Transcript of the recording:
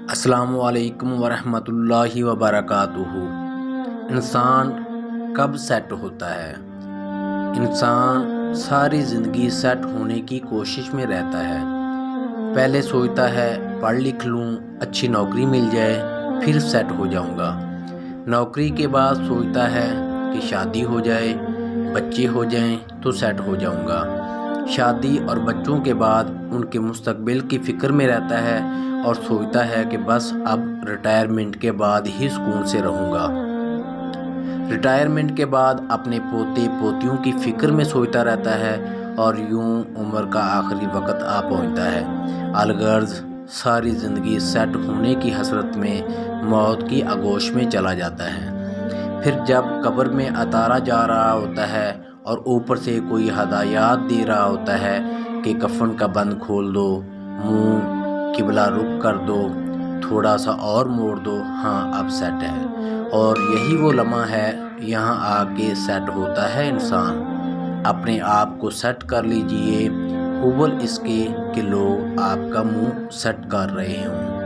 السلام علیکم ورحمۃ اللہ وبرکاتہ۔ انسان کب سیٹ ہوتا ہے؟ انسان ساری زندگی سیٹ ہونے کی کوشش میں رہتا ہے۔ پہلے سوچتا ہے پڑھ لکھ لوں، اچھی نوکری مل جائے، پھر سیٹ ہو جاؤں گا۔ نوکری کے بعد سوچتا ہے کہ شادی ہو جائے، بچے ہو جائیں تو سیٹ ہو جاؤں گا۔ شادی اور بچوں کے بعد ان کے مستقبل کی فکر میں رہتا ہے اور سوچتا ہے کہ بس اب ریٹائرمنٹ کے بعد ہی سکون سے رہوں گا۔ ریٹائرمنٹ کے بعد اپنے پوتے پوتیوں کی فکر میں سوچتا رہتا ہے اور یوں عمر کا آخری وقت آ پہنچتا ہے۔ الغرض ساری زندگی سیٹ ہونے کی حسرت میں موت کی آغوش میں چلا جاتا ہے۔ پھر جب قبر میں اتارا جا رہا ہوتا ہے اور اوپر سے کوئی ہدایات دے رہا ہوتا ہے کہ کفن کا بند کھول دو، منہ قبلہ رخ کر دو، تھوڑا سا اور موڑ دو، ہاں اب سیٹ ہے۔ اور یہی وہ لمحہ ہے، یہاں آ کے سیٹ ہوتا ہے انسان۔ اپنے آپ کو سیٹ کر لیجئے، قبل اس کے کہ لوگ آپ کا منہ سیٹ کر رہے ہوں۔